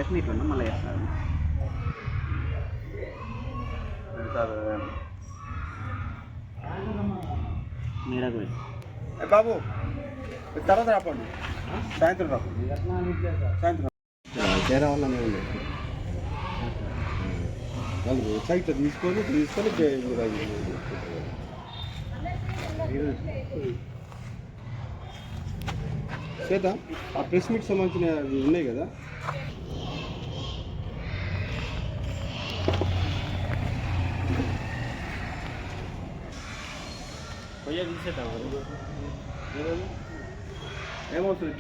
Press meet ఉన్నా మళ్ళీ చేస్తున్నారు మీరకు బాబు తర్వాత రాపండి సాయంత్రం రాపండి సాయంత్రం చేరావాలని వాళ్ళు సైట్ తీసుకొని శ్వేత ఆ ప్రెస్ మీట్ సంబంధించిన ఉన్నాయి కదా ఏమవుతుంది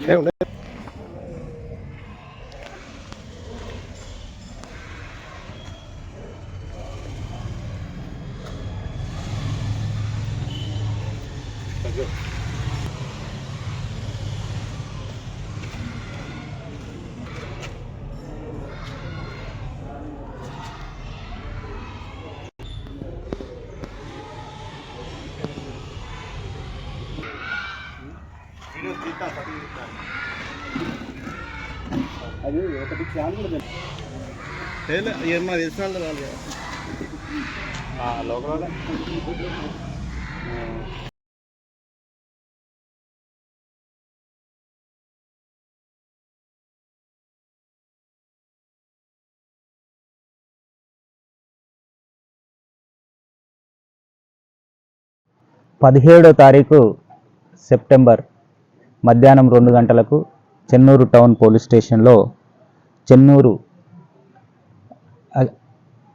17వ తారీఖు సెప్టెంబర్ మధ్యాహ్నం 2 గంటలకు చెన్నూరు టౌన్ పోలీస్ స్టేషన్లో చెన్నూరు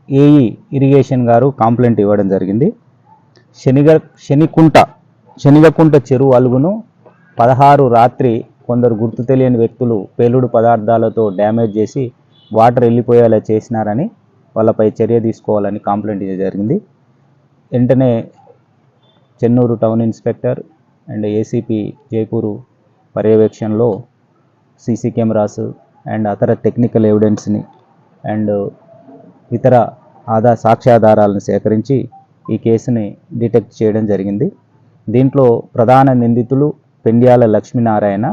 ఏఈ ఇరిగేషన్ గారు కంప్లైంట్ ఇవ్వడం జరిగింది. శనిగకుంట చెరువు అలుగును 16 రాత్రి కొందరు గుర్తు తెలియని వ్యక్తులు పేలుడు పదార్థాలతో డ్యామేజ్ చేసి వాటర్ వెళ్ళిపోయేలా చేసినారని వాళ్ళపై చర్య తీసుకోవాలని కంప్లైంట్ జరిగింది. వెంటనే Chennur town inspector and ACP Jaipur పర్యవేక్షణలో సీసీ కెమెరాస్ అండ్ అతర టెక్నికల్ ఎవిడెన్స్ని అండ్ ఇతర సాక్ష్యాధారాలను సేకరించి ఈ కేసుని డిటెక్ట్ చేయడం జరిగింది. దీంట్లో ప్రధాన నిందితులు Pendyala Lakshminarayana,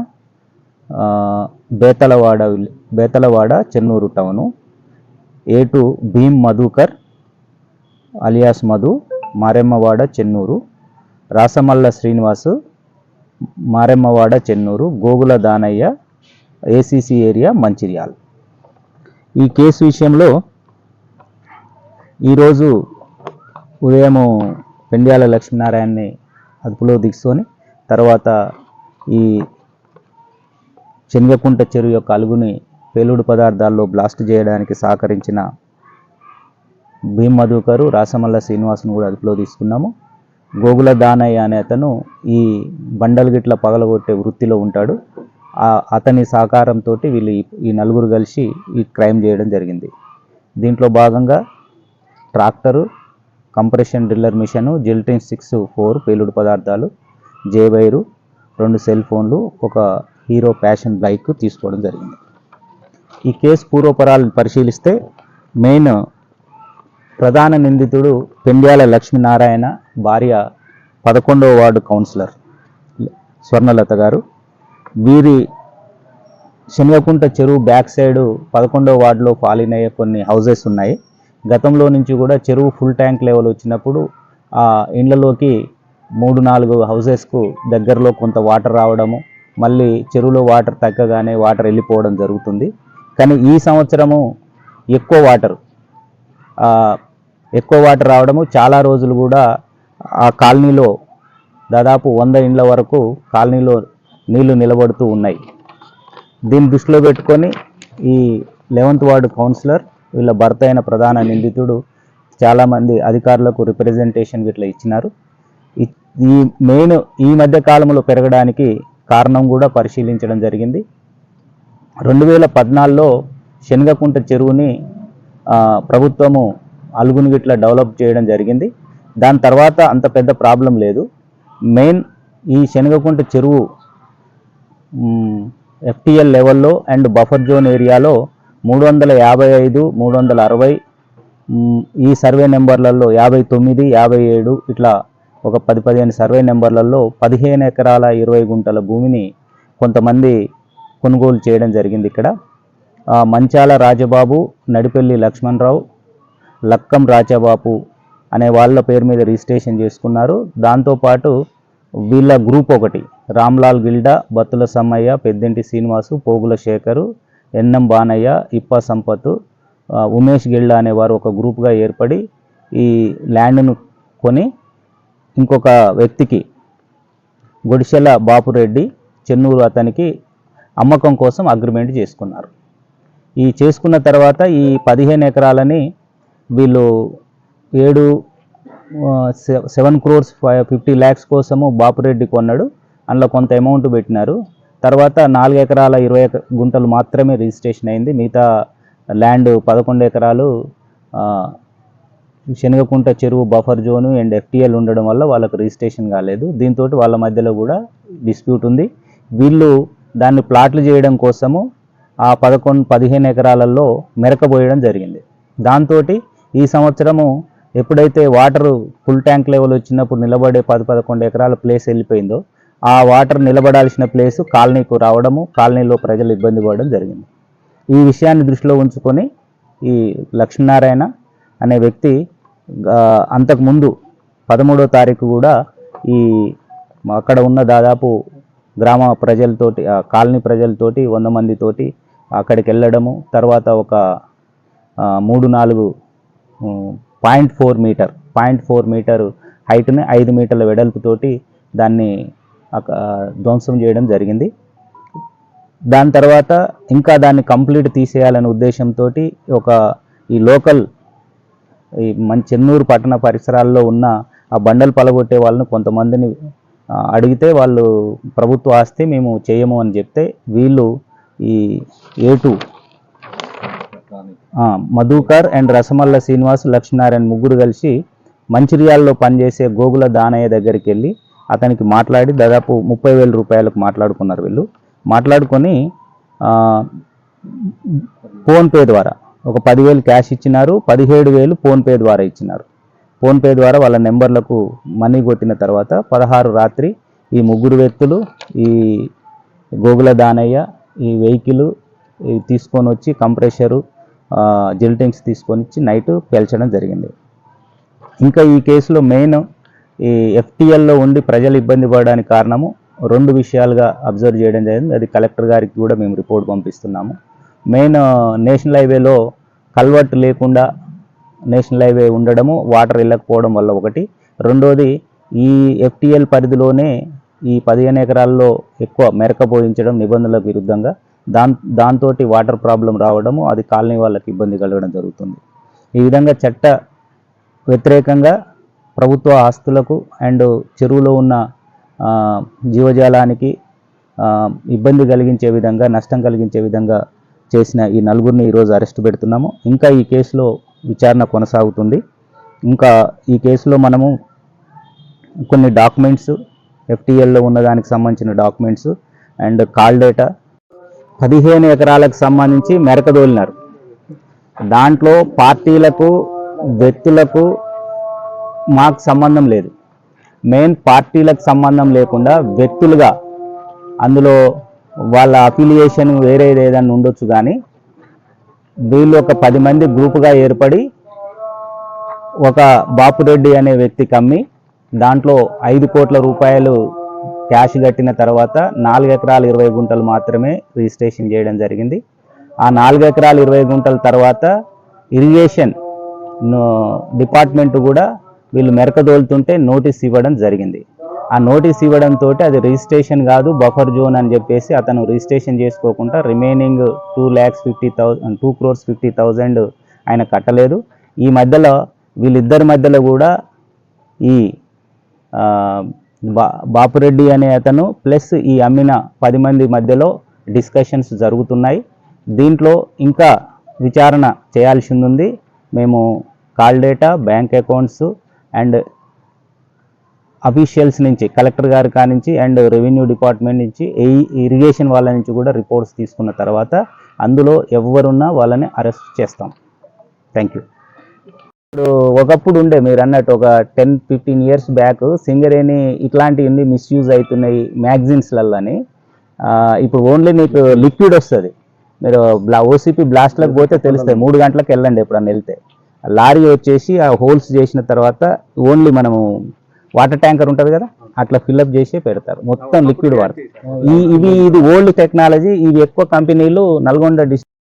Bethalavada Chennur town, Etu Bheem Madhukar alias Madhu Maremmavada Chennur, Rasamalla Srinivas Maremmavada Chennur, Gogula Danayya ACC area Mancherial. ఈ కేసు విషయంలో ఈరోజు ఉదయం పెండ్యాల లక్ష్మీనారాయణని అదుపులో తీసుకొని తర్వాత ఈ శనిగకుంట చెరువు యొక్క అలుగుని పేలుడు పదార్థాల్లో బ్లాస్ట్ చేయడానికి సహకరించిన భీమ్ మధుకరు, రాసమల్ల శ్రీనివాసును కూడా అదుపులో తీసుకున్నాము. గోగుల దానయ్య అనే అతను ఈ బండలు గిట్ల పగలగొట్టే వృత్తిలో ఉంటాడు. అతని సహకారంతో వీళ్ళు ఈ నలుగురు కలిసి ఈ క్రైమ్ చేయడం జరిగింది. దీంట్లో భాగంగా ట్రాక్టరు, కంప్రెషన్ డ్రిల్లర్ మిషను, జిల్టిన్ 6-4 పేలుడు పదార్థాలు, జేవైరు, 2 సెల్ ఫోన్లు, ఒక హీరో ప్యాషన్ బైక్ తీసుకోవడం జరిగింది. ఈ కేసు పూర్వపరాలను పరిశీలిస్తే మెయిన్ ప్రధాన నిందితుడు పెండ్యాల లక్ష్మీనారాయణ భార్య 11వ వార్డు కౌన్సిలర్ స్వర్ణలత గారు. వీరి శనిగకుంట చెరువు బ్యాక్ సైడ్ 11వ వార్డులో ఫాలినయ్యే కొన్ని హౌజెస్ ఉన్నాయి. గతంలో నుంచి కూడా చెరువు ఫుల్ ట్యాంక్ లెవెల్ వచ్చినప్పుడు ఆ ఇండ్లలోకి 3-4 హౌజెస్కు దగ్గరలో కొంత వాటర్ రావడము, మళ్ళీ చెరువులో వాటర్ తగ్గగానే వాటర్ వెళ్ళిపోవడం జరుగుతుంది. కానీ ఈ సంవత్సరము ఎక్కువ వాటర్ రావడము, చాలా రోజులు కూడా ఆ కాలనీలో దాదాపు 100 ఇండ్ల వరకు కాలనీలో నీళ్లు నిలబడుతూ ఉన్నాయి. దీన్ని దృష్టిలో పెట్టుకొని ఈ 11వ వార్డు కౌన్సిలర్ వీళ్ళ భర్త అయిన ప్రధాన నిందితుడు చాలామంది అధికారులకు రిప్రజెంటేషన్ ఇట్లా ఇచ్చినారు. ఈ మధ్య కాలంలో పెరగడానికి కారణం కూడా పరిశీలించడం జరిగింది. 2014లో శనిగకుంట చెరువుని ప్రభుత్వము అలుగుని గిట్లా డెవలప్ చేయడం జరిగింది. దాని తర్వాత అంత పెద్ద ప్రాబ్లం లేదు. మెయిన్ ఈ శనిగకుంట చెరువు FTL లెవెల్లో అండ్ బఫర్ జోన్ ఏరియాలో 355, 360 ఈ సర్వే నెంబర్లలో 59, 57 ఇట్లా ఒక 10-15 సర్వే నెంబర్లలో 15 ఎకరాల 20 గుంటల భూమిని కొంతమంది కొనుగోలు చేయడం జరిగింది. ఇక్కడ మంచాల రాజబాబు, నడిపెల్లి లక్ష్మణరావు, లక్కం రాజబాబు అనే వాళ్ళ పేరు మీద రిజిస్ట్రేషన్ చేసుకున్నారు. దాంతోపాటు వీళ్ళ గ్రూప్ ఒకటి రామ్లాల్ గిల్డా, బత్తుల సమ్మయ్య, పెద్దింటి శ్రీనివాసు, పోగుల శేఖరు, ఎన్ఎం బానయ్య, ఇప్ప సంపత్తు, ఉమేష్ గిల్డా అనేవారు ఒక గ్రూప్గా ఏర్పడి ఈ ల్యాండ్ను కొని ఇంకొక వ్యక్తికి గొడిశెల బాపురెడ్డి చెన్నూరు అతనికి అమ్మకం కోసం అగ్రిమెంట్ చేసుకున్నారు. ఈ చేసుకున్న తర్వాత ఈ 15 ఎకరాలని వీళ్ళు 7 crores 50 lakhs కోసము బాపురెడ్డి కొన్నాడు. అందులో కొంత అమౌంట్ పెట్టినారు. తర్వాత 4 ఎకరాల 20 గుంటలు మాత్రమే రిజిస్ట్రేషన్ అయింది. మిగతా ల్యాండ్ 11 ఎకరాలు శనగకుంట చెరువు బఫర్ జోను అండ్ FTL ఉండడం వల్ల వాళ్ళకు రిజిస్ట్రేషన్ కాలేదు. దీంతో వాళ్ళ మధ్యలో కూడా డిస్ప్యూట్ ఉంది. వీళ్ళు దాన్ని ప్లాట్లు చేయడం కోసము ఆ 15 ఎకరాలలో మెరకబోయడం జరిగింది. దాంతో ఈ సంవత్సరము ఎప్పుడైతే వాటర్ ఫుల్ ట్యాంక్ లెవెల్ వచ్చినప్పుడు నిలబడే 10-11 ఎకరాల ప్లేస్ వెళ్ళిపోయిందో ఆ వాటర్ నిలబడాల్సిన ప్లేసు కాలనీకు రావడము, కాలనీలో ప్రజలు ఇబ్బంది పడడం జరిగింది. ఈ విషయాన్ని దృష్టిలో ఉంచుకొని ఈ లక్ష్మీనారాయణ అనే వ్యక్తి అంతకుముందు 13వ తారీఖు కూడా ఈ అక్కడ ఉన్న దాదాపు గ్రామ ప్రజలతోటి కాలనీ ప్రజలతోటి 100 మందితోటి అక్కడికి వెళ్ళడము, తర్వాత ఒక 3-4 0.4 మీటర్ హైట్ని 5 మీటర్ల వెడల్పుతోటి దాన్ని ధ్వంసం చేయడం జరిగింది. దాని తర్వాత ఇంకా దాన్ని కంప్లీట్ తీసేయాలనే ఉద్దేశంతో ఈ లోకల్ ఈ మన చెన్నూరు పట్టణ పరిసరాల్లో ఉన్న ఆ బండలు పలగొట్టే వాళ్ళను కొంతమందిని అడిగితే వాళ్ళు ప్రభుత్వ ఆస్తి మేము చేయము అని చెప్తే వీళ్ళు ఈ A2 మధుకర్ అండ్ రసమల్ల శ్రీనివాస్, లక్ష్మీనారాయణ ముగ్గురు కలిసి మంచిర్యాలలో పనిచేసే గోగుల దానయ్య దగ్గరికి వెళ్ళి అతనికి మాట్లాడి దాదాపు 30,000 రూపాయలకు మాట్లాడుకున్నారు. వీళ్ళు మాట్లాడుకొని ఫోన్పే ద్వారా ఒక 10,000 క్యాష్ ఇచ్చినారు, 17,000 ఫోన్పే ద్వారా ఇచ్చినారు. ఫోన్పే ద్వారా వాళ్ళ నెంబర్లకు మనీ కొట్టిన తర్వాత 16 రాత్రి ఈ ముగ్గురు వ్యక్తులు ఈ గోగుల దానయ్య ఈ వెహికల్ తీసుకొని వచ్చి కంప్రెషరు జిల్టింగ్స్ తీసుకొని వచ్చి నైట్ పేల్చడం జరిగింది. ఇంకా ఈ కేసులో మెయిన్ ఈ FTLలో ఉండి ప్రజలు ఇబ్బంది పడడానికి కారణము 2 విషయాలుగా అబ్జర్వ్ చేయడం జరిగింది. అది కలెక్టర్ గారికి కూడా మేము రిపోర్ట్ పంపిస్తున్నాము. మెయిన్ నేషనల్ హైవేలో కల్వర్ట్ లేకుండా నేషనల్ హైవే ఉండడము, వాటర్ వెళ్ళకపోవడం వల్ల ఒకటి. రెండోది ఈ FTL పరిధిలోనే ఈ 15 ఎకరాల్లో ఎక్కువ మెరకపోయించడం నిబంధనలకు విరుద్ధంగా దాంతో వాటర్ ప్రాబ్లం రావడము, అది కాలనీ వాళ్ళకి ఇబ్బంది కలగడం జరుగుతుంది. ఈ విధంగా చట్ట వ్యతిరేకంగా ప్రభుత్వ ఆస్తులకు అండ్ చెరువులో ఉన్న జీవజాలానికి ఇబ్బంది కలిగించే విధంగా, నష్టం కలిగించే విధంగా చేసిన ఈ నలుగురిని ఈరోజు అరెస్ట్ పెడుతున్నాము. ఇంకా ఈ కేసులో విచారణ కొనసాగుతుంది. ఇంకా ఈ కేసులో మనము కొన్ని డాక్యుమెంట్స్ FTLలో ఉన్నదానికి సంబంధించిన డాక్యుమెంట్స్ అండ్ కాల్ డేటా 15 ఎకరాలకు సంబంధించి మెరకదోలినారు. దాంట్లో పార్టీలకు వ్యక్తులకు మాకు సంబంధం లేదు. మెయిన్ పార్టీలకు సంబంధం లేకుండా వ్యక్తులుగా అందులో వాళ్ళ అఫిలియేషన్ వేరేది ఏదైనా ఉండొచ్చు, కానీ వీళ్ళు ఒక 10 మంది గ్రూపుగా ఏర్పడి ఒక బాపురెడ్డి అనే వ్యక్తికి అమ్మి దాంట్లో 5 కోట్ల రూపాయలు క్యాష్ కట్టిన తర్వాత 4 ఎకరాలు 20 గుంటలు మాత్రమే రిజిస్ట్రేషన్ చేయడం జరిగింది. ఆ 4 ఎకరాలు 20 గుంటల తర్వాత ఇరిగేషన్ డిపార్ట్మెంట్ కూడా వీళ్ళు మెరకదోలుతుంటే నోటీస్ ఇవ్వడం జరిగింది. ఆ నోటీస్ ఇవ్వడంతో అది రిజిస్ట్రేషన్ కాదు, బఫర్ జోన్ అని చెప్పేసి అతను రిజిస్ట్రేషన్ చేసుకోకుండా రిమైనింగ్ 2 crores 50,000 ఆయన కట్టలేదు. ఈ మధ్యలో వీళ్ళిద్దరి మధ్యలో కూడా ఈ బాపురెడ్డి అనే అతను ప్లస్ ఈ అమ్మిన 10 మంది మధ్యలో డిస్కషన్స్ జరుగుతున్నాయి. దీంట్లో ఇంకా విచారణ చేయాల్సి ఉంది. మేము call data, bank accounts and officials నుంచి కలెక్టర్ గారి కానించి అండ్ రెవెన్యూ డిపార్ట్మెంట్ నుంచి ఇరిగేషన్ వాళ్ళ నుంచి కూడా రిపోర్ట్స్ తీసుకున్న తర్వాత అందులో ఎవరున్నా వాళ్ళని అరెస్ట్ చేస్తాం. Thank you. ఇప్పుడు ఒకప్పుడు ఉండే మీరు అన్నట్టు ఒక 10-15 years బ్యాక్ సింగరేణి ఇట్లాంటివన్నీ మిస్యూజ్ అవుతున్నాయి మ్యాగజైన్స్లలోని. ఇప్పుడు ఓన్లీ మీకు లిక్విడ్ వస్తుంది. మీరు ఓసీపీ బ్లాస్ట్లకు పోతే తెలుస్తాయి, 3 గంటలకు వెళ్ళండి ఎప్పుడన్నా వెళ్తే. లారీ వచ్చేసి ఆ హోల్స్ చేసిన తర్వాత ఓన్లీ మనము వాటర్ ట్యాంకర్ ఉంటుంది కదా, అట్లా ఫిల్అప్ చేసి పెడతారు, మొత్తం లిక్విడ్ వాటర్. ఇది ఓల్డ్ టెక్నాలజీ. ఇవి ఎక్కువ కంపెనీలు నల్గొండ డిస్ట్రిక్ట్